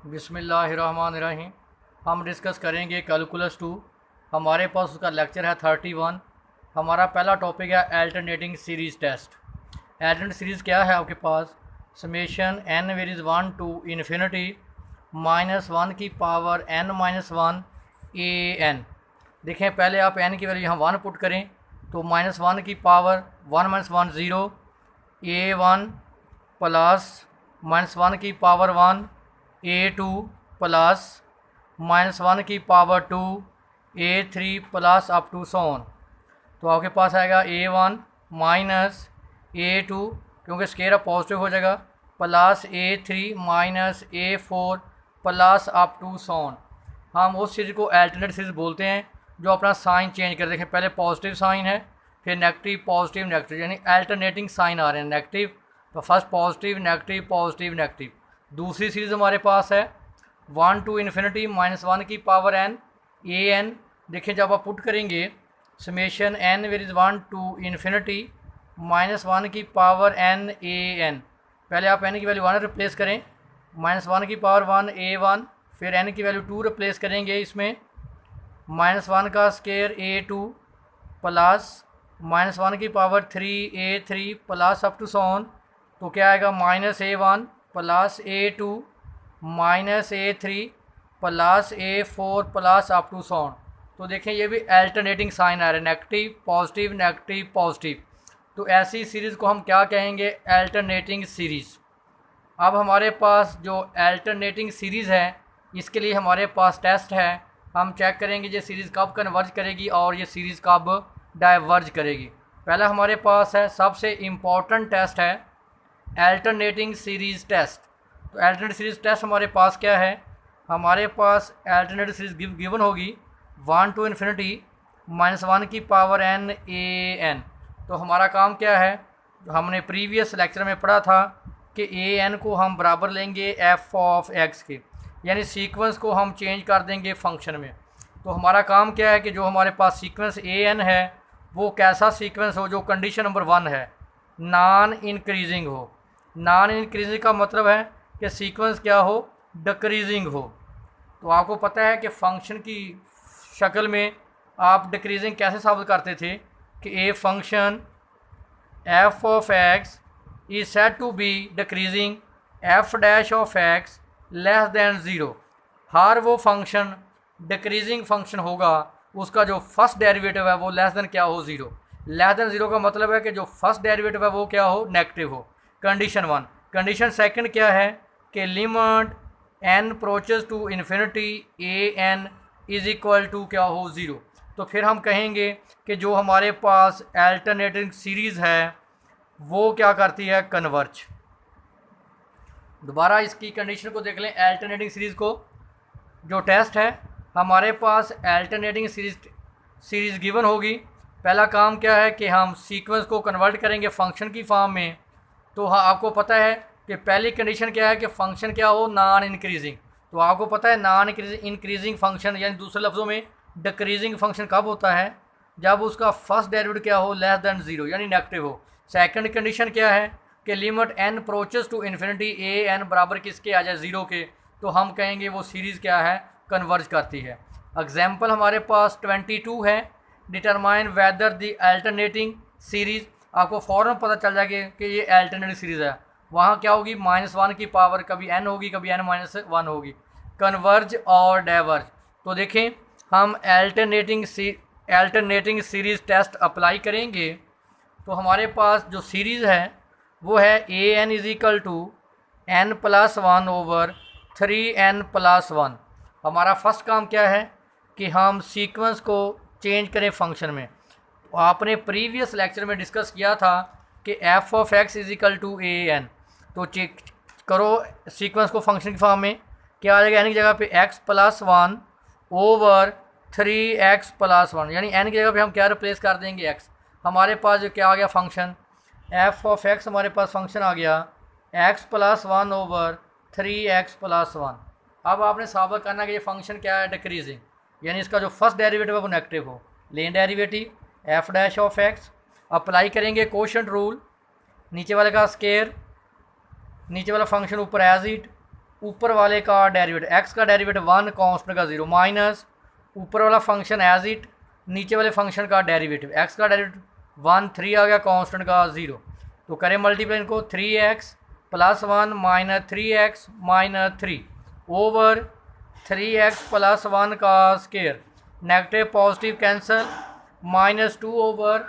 बिस्मिल्लाहिर्रहमानिर्रहीम। हम डिस्कस करेंगे कैलकुलस 2। हमारे पास उसका लेक्चर है 31। हमारा पहला टॉपिक है alternating series test. Alternate series क्या है आपके पास? Summation n varies 1 to infinity -1 की पावर n -1 an। देखें, पहले आप n की वैल्यू यहाँ 1 पुट करें तो -1 की पावर 1 -1 0 a1 प्लस -1 की पावर 1 a2 प्लस -1 की power 2 a3 plus up to so on. तो आपके पास आएगा a1 माइनस a2 क्योंकि स्केयर अप पॉजिटिव हो जाएगा plus a3 minus a4 plus up to so on. हम उस चीज़ को अल्टरनेट सीरीज बोलते हैं जो अपना साइन चेंज कर देखें। पहले पॉजिटिव साइन है, फिर नेगेटिव पॉजिटिव नेगेटिव, यानी अल्टरनेटिंग साइन आ रहे हैं नेगेटिव। तो first positive negative positive negative. दूसरी सीरीज़ हमारे पास है 1 टू इन्फिनिटी -1 की पावर n an। देखिए, जब आप पुट करेंगे summation n varies 1 to infinity -1 की पावर n an। पहले आप n की वैल्यू 1 रिप्लेस करें, -1 की पावर 1 a1, फिर n की वैल्यू 2 रिप्लेस करेंगे इसमें, -1 का स्केयर a2 प्लस -1 की power 3 a3 plus up to so on. तो क्या आएगा? -a1 plus a2 minus a3 plus a4 plus up to so on. तो देखें, ये भी अल्टरनेटिंग साइन आ रहा है, नेगेटिव पॉजिटिव नेगेटिव पॉजिटिव। तो ऐसी सीरीज़ को हम क्या कहेंगे? Alternating series. अब हमारे पास जो अल्टरनेटिंग सीरीज़ है, इसके लिए हमारे पास टेस्ट है। हम चेक करेंगे ये सीरीज़ कब कन्वर्ज करेगी और ये सीरीज़ कब डाइवर्ज करेगी। पहला हमारे पास है, सबसे इम्पॉर्टेंट टेस्ट है अल्टरनेटिंग सीरीज़ टेस्ट। तो अल्टरनेट सीरीज़ टेस्ट हमारे पास क्या है? हमारे पास अल्टरनेट सीरीज़ गिवन होगी 1 टू इन्फिनिटी -1 की पावर n an। तो हमारा काम क्या है? हमने प्रीवियस लेक्चर में पढ़ा था कि an को हम बराबर लेंगे f ऑफ x के, यानी सीक्वेंस को हम चेंज कर देंगे फंक्शन में। तो हमारा काम क्या है कि जो हमारे पास सीक्वेंस an है वो कैसा सीक्वेंस हो? जो कंडीशन नंबर 1 है, नॉन इंक्रीजिंग हो। नॉन इंक्रीजिंग का मतलब है कि सीक्वेंस क्या हो? डिक्रीजिंग हो। तो आपको पता है कि फंक्शन की शक्ल में आप डिक्रीजिंग कैसे साबित करते थे कि a function f of x is said to be decreasing f dash of x less than 0। हर वो फंक्शन डिक्रीजिंग फंक्शन होगा उसका जो फर्स्ट डेरिवेटिव है वो लेस दैन क्या हो? 0। लेस दैन 0 का मतलब है कि जो फर्स्ट डेरिवेटिव है वो क्या हो? नेगेटिव हो। कंडीशन 1। कंडीशन सेकंड क्या है कि limit n approaches to infinity an is equal to क्या हो? 0। तो फिर हम कहेंगे कि जो हमारे पास अल्टरनेटिंग सीरीज़ है वो क्या करती है? कन्वर्ज। दोबारा इसकी कंडीशन को देख लें, अल्टरनेटिंग सीरीज़ को। जो टेस्ट है हमारे पास अल्टरनेटिंग सीरीज़ गिवन होगी। पहला काम क्या है कि हम सीक्वेंस को कन्वर्ट करेंगे फंक्शन की फॉर्म में। तो हाँ, आपको पता है कि पहली कंडीशन क्या है कि फ़ंक्शन क्या हो? Non increasing. तो आपको पता है नॉन इंक्रीजिंग फंक्शन, यानी दूसरे लफ्ज़ों में डिक्रीजिंग फंक्शन कब होता है? जब उसका फर्स्ट डेरिवेटिव क्या हो? लेस दैन 0, यानी नेगेटिव हो। सेकंड कंडीशन क्या है कि limit n approaches to infinity an बराबर किसके आ जाए? 0 के। तो हम कहेंगे वो सीरीज़ क्या है? कन्वर्ज करती है। एग्जाम्पल हमारे पास 22 है, determine whether the alternating series. आपको फ़ौरन पता चल जाएगा कि ये अल्टरनेटिंग सीरीज़ है। वहाँ क्या होगी? -1 की पावर कभी n होगी कभी n -1 होगी। कन्वर्ज और डाइवर्ज। तो देखें, हम अल्टरनेटिंग सीरीज़ टेस्ट अप्लाई करेंगे तो हमारे पास जो सीरीज़ है वो है an is equal to n plus 1 over 3n plus 1। हमारा फर्स्ट काम क्या है कि हम सीक्वेंस को चेंज करें फंक्शन में। तो आपने प्रीवियस लेक्चर में डिस्कस किया था कि f of x is equal to an। तो चेक करो सीक्वेंस को फंक्शन की फॉर्म में, क्या आ जाएगा? n की जगह पे x plus 1 over 3x plus 1, यानी n की जगह पे हम क्या रिप्लेस कर देंगे? x। हमारे पास जो क्या आ गया? फंक्शन f ऑफ x हमारे पास फंक्शन आ गया x plus 1 over 3x plus 1। अब आपने साबित करना कि ये फंक्शन क्या है? डिक्रीजिंग, यानी इसका जो फर्स्ट डेरिवेटिव है वो नेगेटिव हो। लेन derivative f dash of x, apply करेंगे कोशेंट रूल, नीचे वाले का स्केयर, नीचे वाला फंक्शन ऊपर एज इट, ऊपर वाले का डेरिवेटिव एक्स का डेरिवेटिव 1 कांस्टेंट का 0 माइनस ऊपर वाला फंक्शन एज इट नीचे वाले फंक्शन का डेरिवेटिव एक्स का डेरिवेटिव 1 3 आ गया कांस्टेंट का 0। तो करें मल्टीप्लाई इनको 3x plus 1 minus 3x minus 3 over 3x plus 1 का square negative positive cancel minus 2 over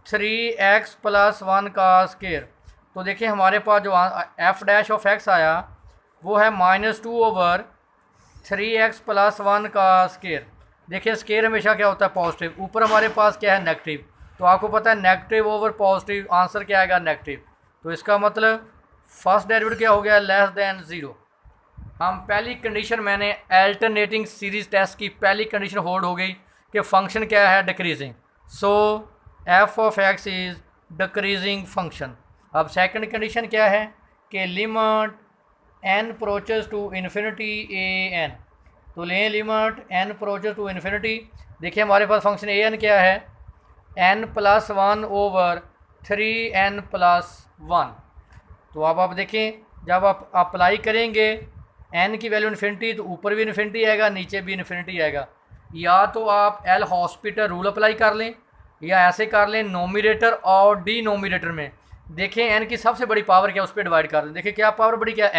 3x plus 1 का स्केयर। तो देखिए हमारे पास जो एफ डैश ऑफ एक्स आया वो है -2 ओवर 3x प्लस 1 का स्केयर। देखिए स्केयर हमेशा क्या होता है पॉजिटिव, ऊपर हमारे पास क्या है नेगेटिव, तो आपको पता है नेगेटिव ओवर पॉजिटिव आंसर क्या आएगा नेगेटिव। तो इसका मतलब फर्स्ट डेरिवेटिव क्या हो गया लेस देन 0। हम पहली कंडीशन मैंने अल्टरनेटिंग सीरीज टेस्ट की पहली कंडीशन होल्ड हो गई कि फंक्शन क्या है decreasing, so f of x is decreasing function. अब सेकंड कंडीशन क्या है कि limit n approaches to infinity a n, तो लें limit n approaches to infinity. देखिए हमारे पास फंक्शन ए एन क्या है n plus 1 over 3n plus 1। तो अब आप देखें जब आप अप्लाई करेंगे n की वैल्यू इन्फिनिटी तो ऊपर भी इन्फिनिटी आएगा नीचे भी इन्फिनिटी आएगा। या तो आप एल हॉस्पिटल रूल अप्लाई कर लें या ऐसे कर लें नोमिनेटर और डिनोमिनेटर में देखें n की सबसे बड़ी पावर क्या उस पर डिवाइड कर दें। देखिए क्या पावर बड़ी क्या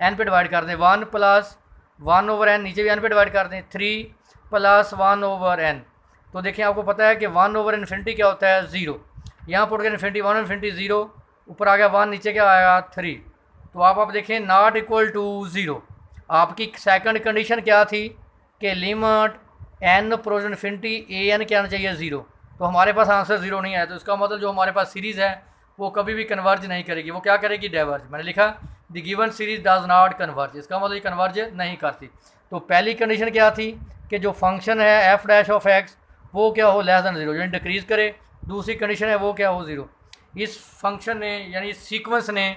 n पे डिवाइड कर दें 1 प्लस 1 ओवर n, नीचे भी n पे डिवाइड कर दें 3 प्लस 1 ओवर n। तो देखिए आपको पता है कि 1 ओवर इन्फिनिटी क्या होता है 0, यहाँ पर इन्फिनिटी 1 इन्फिनिटी 0, ऊपर आ गया 1 नीचे क्या आएगा 3। तो आप देखें नॉट इक्वल टू 0। आपकी सेकंड कंडीशन क्या थी कि limit n approach infinity a N क्या आना चाहिए 0। तो हमारे पास आंसर 0 नहीं आया, तो इसका मतलब जो हमारे पास सीरीज़ है वो कभी भी कन्वर्ज नहीं करेगी, वो क्या करेगी डाइवर्ज। मैंने लिखा the given series does not converge, इसका मतलब ये कन्वर्ज नहीं करती। तो पहली कंडीशन क्या थी कि जो फंक्शन है एफ डैश ऑफ एक्स वो क्या हो लेस दैन 0 यानी डिक्रीज़ करे। दूसरी कंडीशन है वो क्या हो 0। इस फंक्शन ने यानी सीक्वेंस ने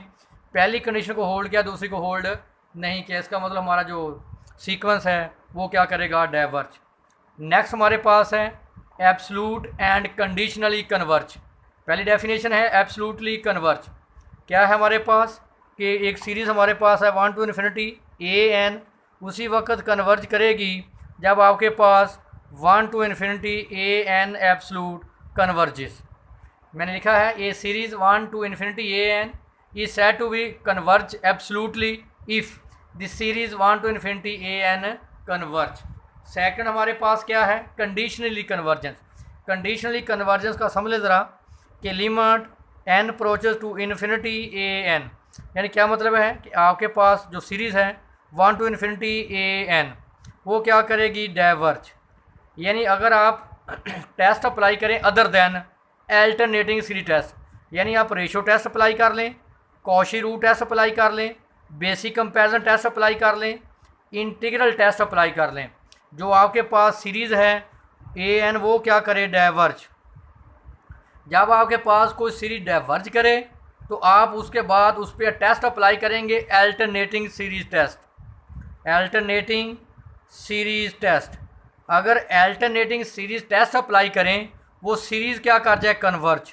पहली कंडीशन को होल्ड किया दूसरी को होल्ड नहीं किया, इसका मतलब हमारा जो सीक्वेंस है वो क्या करेगा डाइवर्ज। नेक्स्ट हमारे पास है एब्सोल्यूट एंड कंडीशनली कन्वर्ज। पहली डेफिनेशन है एब्सोल्यूटली कन्वर्ज। क्या है हमारे पास कि एक सीरीज़ हमारे पास है 1 टू इन्फिनिटी ए एन, उसी वक्त कन्वर्ज करेगी जब आपके पास 1 to infinity a n absolute converges. मैंने लिखा है a series 1 to infinity a n is said to be converge absolutely if the series 1 to infinity a n converge. Second हमारे पास क्या है कंडीशनली कन्वर्जेंस। कंडीशनली कन्वर्जेंस का समझ ले ज़रा कि limit n approaches to infinity a n, यानी क्या मतलब है कि आपके पास जो सीरीज़ है 1 टू इन्फिनिटी ए एन वो क्या करेगी डाइवर्ज। यानी अगर आप टेस्ट अप्लाई करें other than alternating series test, यानी आप रेशो टेस्ट अप्लाई कर लें, कॉशी रूट टेस्ट अप्लाई कर लें, बेसिक कंपैरिजन टेस्ट अप्लाई कर लें, इंटीग्रल टेस्ट अप्लाई कर लें, जो आपके पास सीरीज़ है ए एन वो क्या करे डाइवर्ज। जब आपके पास कोई सीरीज डाइवर्ज करे तो आप उसके बाद उस पर टेस्ट अप्लाई करेंगे alternating series test. Alternating series test, अगर अल्टरनेटिंग सीरीज टेस्ट अप्लाई करें वो सीरीज़ क्या कर जाए कन्वर्ज।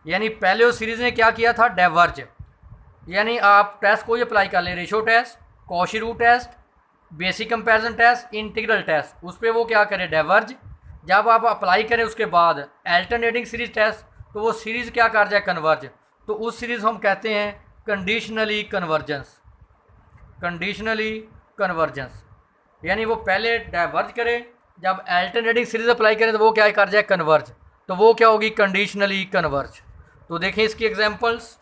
यानी पहले उस सीरीज़ ने क्या किया था डाइवर्ज, यानी आप टेस्ट कोई अप्लाई कर लें ratio test, Cauchy root test, basic comparison test, integral test, उस पर वो क्या करे डाइवर्ज। जब आप अप्लाई करें उसके बाद अल्टरनेटिंग सीरीज टेस्ट तो वो सीरीज़ क्या कर जाए कन्वर्ज, तो उस सीरीज़ हम कहते हैं कंडीशनली कन्वर्जेंस। कंडीशनली कन्वर्जेंस यानी वो पहले डाइवर्ज करे, जब अल्टरनेटिंग सीरीज अप्लाई करें तो वो क्या कर जाए कन्वर्ज, तो वो क्या होगी कंडीशनली कन्वर्ज। तो देखें इसकी एग्जांपल्स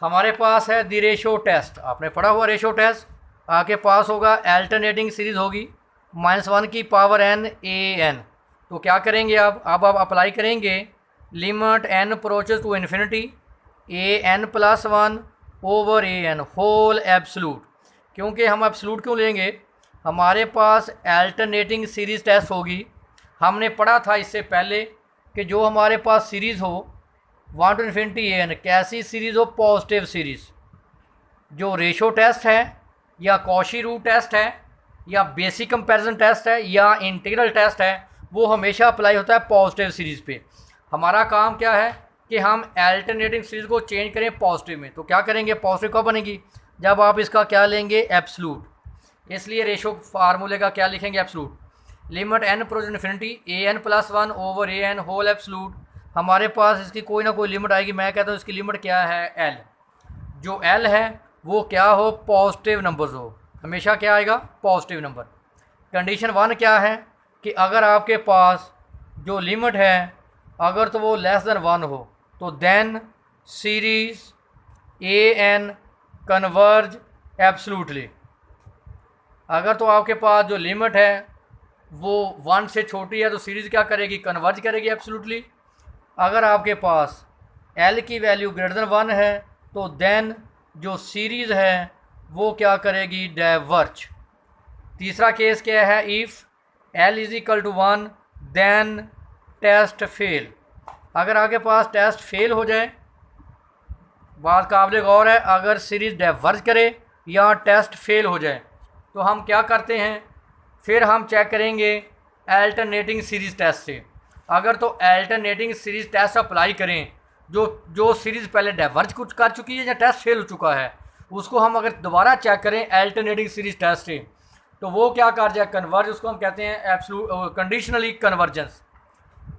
हमारे पास है द रेशो टेस्ट, आपने पढ़ा हुआ रेशो टेस्ट, आपके पास होगा अल्टरनेटिंग सीरीज़ होगी -1 की पावर n ए एन। तो क्या करेंगे अब आप अप्लाई करेंगे limit n approaches to infinity a n plus 1 over a n whole absolute. क्योंकि हम एब्सोल्यूट क्यों लेंगे, हमारे पास अल्टरनेटिंग सीरीज़ टेस्ट होगी। हमने पढ़ा था इससे पहले कि जो हमारे पास सीरीज़ हो 1 टू इन्फिनिटी ए एन, कैसी सीरीज़ हो पॉजिटिव सीरीज़। जो रेशो टेस्ट है या कॉशी रूट टेस्ट है या बेसिक कंपैरिजन टेस्ट है या इंटीग्रल टेस्ट है वो हमेशा अप्लाई होता है पॉजिटिव सीरीज़ पे। हमारा काम क्या है कि हम अल्टरनेटिंग सीरीज़ को चेंज करें पॉजिटिव में। तो क्या करेंगे, पॉजिटिव कब बनेगी जब आप इसका क्या लेंगे, एब्सलूट। इसलिए रेशो फार्मूले का क्या लिखेंगे, absolute. Limit n approaches infinity a n plus one over a n whole absolute. हमारे पास इसकी कोई ना कोई लिमिट आएगी। मैं कहता हूँ इसकी लिमिट क्या है, एल। जो एल है वो क्या हो, पॉजिटिव नंबर्स हो, हमेशा क्या आएगा, पॉजिटिव नंबर। कंडीशन वन क्या है कि अगर आपके पास जो लिमिट है अगर तो वो लेस देन वन हो तो then series a n converge absolutely. अगर तो आपके पास जो लिमिट है वो वन से छोटी है तो सीरीज़ क्या करेगी, कन्वर्ज करेगी एब्सोल्युटली। अगर आपके पास एल की वैल्यू ग्रेटर देन वन है तो देन जो सीरीज़ है वो क्या करेगी, डाइवर्ज। तीसरा केस क्या है, if L is equal to one then test fail. अगर आपके पास टेस्ट फेल हो जाए, बात काबिल गौर है, अगर सीरीज़ डाइवर्ज करे या टेस्ट फेल हो जाए तो हम क्या करते हैं, फिर हम चेक करेंगे अल्टरनेटिंग सीरीज़ टेस्ट से। अगर तो अल्टरनेटिंग सीरीज़ टेस्ट अप्लाई करें, जो सीरीज़ पहले डाइवर्ज कुछ कर चुकी है या टेस्ट फेल हो चुका है, उसको हम अगर दोबारा चेक करें अल्टरनेटिंग सीरीज़ टेस्ट से तो वो क्या कर जाए, कन्वर्ज। उसको हम कहते हैं absolute conditionally convergence.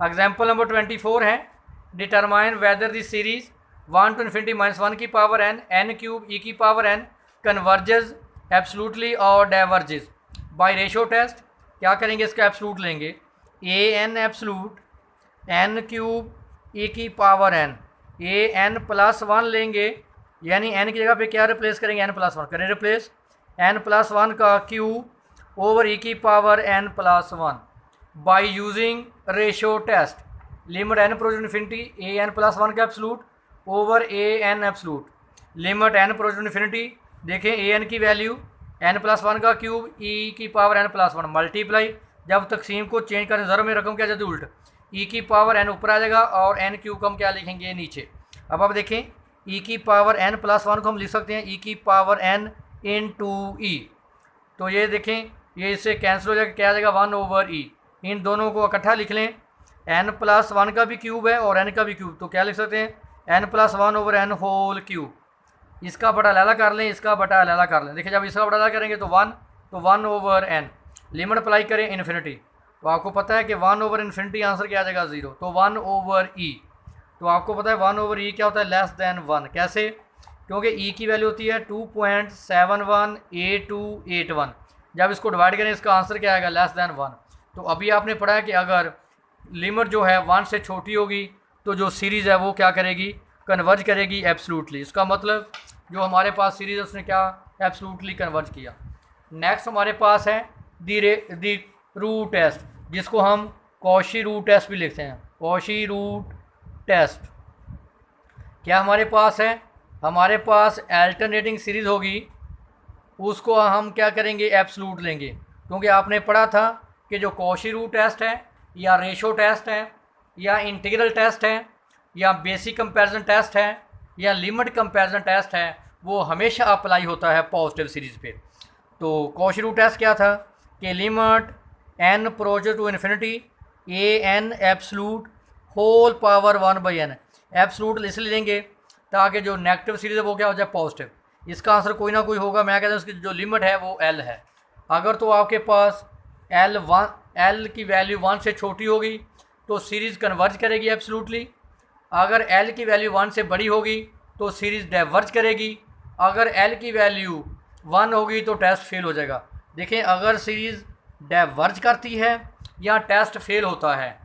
Example number 24 है, determine whether the series 1 to infinity minus one की power n N cube e की पावर एन कन्वर्जेज एब्सोल्युटली और डाइवर्जेज बाय रेशियो टेस्ट। क्या करेंगे, इसका एब्सोल्यूट लेंगे, a n absolute n cube e की power n a n plus one लेंगे, यानी एन की जगह पे क्या रिप्लेस करेंगे, एन प्लस वन करें रिप्लेस, एन प्लस वन का क्यूब ओवर ई की power n plus one by using ratio test. Limit n approaches infinity a n plus one का absolute over a n absolute. Limit n approaches infinity, देखें a n की value N plus one का cube e की power n plus one multiply, जब तकसीम को change करें ज़रा में रकम क्या जाती है उल्ट, ई की पावर एन ऊपर आ जाएगा और एन क्यूब को हम क्या लिखेंगे, नीचे। अब आप देखें ई की पावर एन प्लस वन को हम लिख सकते हैं ई की पावर एन इन टू ई, तो ये देखें ये इससे कैंसिल हो जाएगा, क्या आ जाएगा, वन ओवर ई। इन दोनों को इकट्ठा लिख लें, एन प्लस वन का भी क्यूब है और एन का भी क्यूब, तो क्या लिख सकते हैं, n plus one over n whole cube. इसका बटा लैला कर लें, इसका बटा लैला कर लें। देखिए जब इसका बटा लैला करेंगे तो one over n. Limit apply करें इन्फिनिटी, तो आपको पता है कि वन ओवर इन्फिनिटी आंसर क्या आ जाएगा, ज़ीरो, तो वन ओवर ई। तो आपको पता है वन ओवर ई क्या होता है, लेस दैन वन। कैसे, क्योंकि ई की वैल्यू होती है 2.718281। जब इसको डिवाइड करें इसका आंसर क्या आएगा, लेस दैन वन। तो अभी आपने पढ़ा है कि अगर लिमिट जो है वन से छोटी होगी तो जो सीरीज़ है वो क्या करेगी, कन्वर्ज करेगी एब्सोल्युटली। इसका मतलब जो हमारे पास सीरीज़ है उसने क्या एब्सोल्युटली कन्वर्ज किया। नेक्स्ट हमारे पास है दी रूट टेस्ट, जिसको हम कॉशी रूट टेस्ट भी लिखते हैं, कॉशी रूट टेस्ट। क्या हमारे पास है, हमारे पास अल्टरनेटिंग सीरीज़ होगी, उसको हम क्या करेंगे, एब्सोल्यूट लेंगे। क्योंकि आपने पढ़ा था कि जो कॉशी रूट टेस्ट है या रेशो टेस्ट है या इंटीग्रल टेस्ट है या बेसिक कंपैरिजन टेस्ट है या लिमिट कंपैरिजन टेस्ट है, वो हमेशा अप्लाई होता है पॉजिटिव सीरीज़ पे। तो कॉशी रूट टेस्ट क्या था कि limit n project to infinity a n absolute whole power one by n. Absolute इसलिए लेंगे ताकि जो नेगेटिव सीरीज़ है वो क्या हो जाए, पॉजिटिव। इसका आंसर कोई ना कोई होगा। मैं कहता हूँ उसकी जो लिमिट है वो एल है। अगर तो आपके पास एल की वैल्यू वन से छोटी होगी तो सीरीज़ कन्वर्ज करेगी एब्सोल्युटली। अगर एल की वैल्यू वन से बड़ी होगी तो सीरीज़ डाइवर्ज करेगी। अगर एल की वैल्यू वन होगी तो टेस्ट फेल हो जाएगा। देखें अगर सीरीज़ डाइवर्ज करती है या टेस्ट फेल होता है,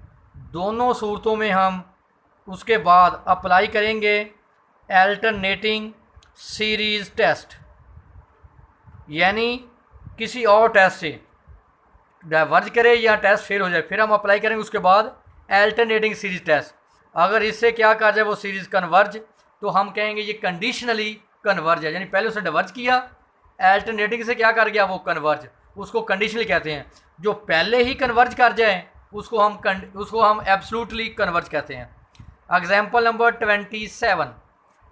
दोनों सूरतों में हम उसके बाद अप्लाई करेंगे अल्टरनेटिंग सीरीज़ टेस्ट, यानी किसी और टेस्ट से डाइवर्ज करे या टेस्ट फेल हो जाए, फिर हम अप्लाई करेंगे उसके बाद अल्टरनेटिंग सीरीज़ टेस्ट। अगर इससे क्या कर जाए वो सीरीज़ कन्वर्ज, तो हम कहेंगे ये कंडीशनली कन्वर्ज है, यानी पहले उसने डाइवर्ज किया, अल्टरनेटिंग से क्या कर गया वो कन्वर्ज, उसको कंडीशनली कहते हैं। जो पहले ही कन्वर्ज कर जाए उसको हम एब्सोल्युटली कन्वर्ज कहते हैं। Example number 27,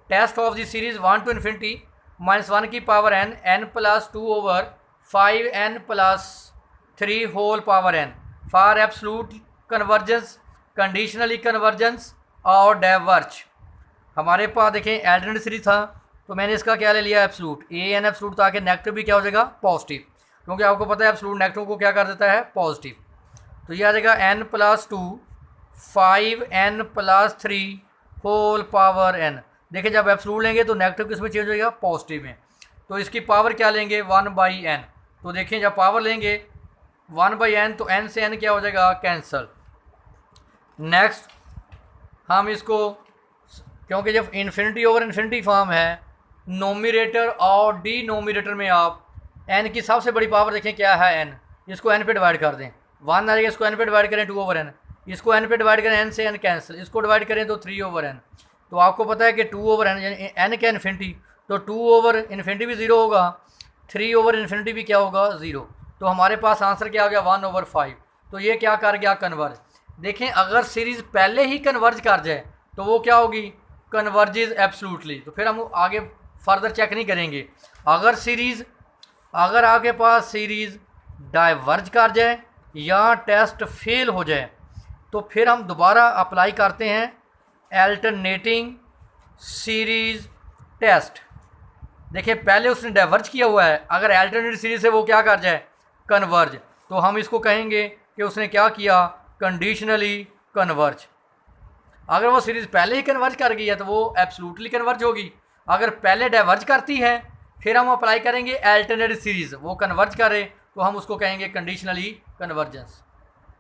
test of the series 1 to infinity minus one की power n n plus two over 5n plus 3 whole power n for absolute convergence, conditionally convergence और डाइवर्ज। हमारे पास देखें अल्टरनेट सीरीज था, तो मैंने इसका क्या ले लिया, एब्सोल्यूट, ए एन एब्सोल्यूट, ताकि नेगेटिव भी क्या हो जाएगा, पॉजिटिव, क्योंकि आपको पता है एब्सोल्यूट नेगेटिव को क्या कर देता है, पॉजिटिव। तो ये आ जाएगा n + 2 5n + 3 whole power n। देखिए जब एब्सोल्यूट लेंगे तो नेगेटिव किस में चेंज हो जाएगा, पॉजिटिव में। तो इसकी पावर क्या लेंगे, 1/n। तो देखिए जब पावर लेंगे 1/n तो n से n क्या हो जाएगा, कैंसल। नेक्स्ट हम इसको, क्योंकि जब इन्फिनिटी ओवर इन्फिनिटी फॉर्म है, नोमिनेटर और डिनोमिनेटर में आप n की सबसे बड़ी पावर देखें क्या है, n, इसको n पे डिवाइड कर दें, 1 आ जाएगा, इसको n पे डिवाइड करें 2/n, इसको n पे डिवाइड करें n से n कैंसिल, इसको डिवाइड करें तो 3/n। तो आपको पता है कि 2/n यानी n क्या इन्फिनिटी, तो 2/∞ भी 0 होगा, 3/∞ भी क्या होगा, 0। तो हमारे पास आंसर क्या आ गया, 1/5। तो ये क्या कर गया, कन्वर्ज। देखें अगर सीरीज़ पहले ही कन्वर्ज कर जाए तो वो क्या होगी, कन्वर्जेज एब्सोल्युटली। तो फिर हम आगे फर्दर चेक नहीं करेंगे। अगर आपके पास सीरीज़ डाइवर्ज कर जाए या टेस्ट फेल हो जाए तो फिर हम दोबारा अप्लाई करते हैं अल्टरनेटिंग सीरीज़ टेस्ट। देखिए पहले उसने डाइवर्ज किया हुआ है, अगर अल्टरनेटिव सीरीज़ से वो क्या कर जाए, कन्वर्ज, तो हम इसको कहेंगे कि उसने क्या किया, कंडीशनली कन्वर्ज। अगर वो सीरीज़ पहले ही कन्वर्ज कर गई है तो वो एब्सोल्युटली कन्वर्ज होगी। अगर पहले डाइवर्ज करती है फिर हम अप्लाई करेंगे अल्टरनेटिव सीरीज़, वो कन्वर्ज करे तो हम उसको कहेंगे कंडीशनली कन्वर्जेंस।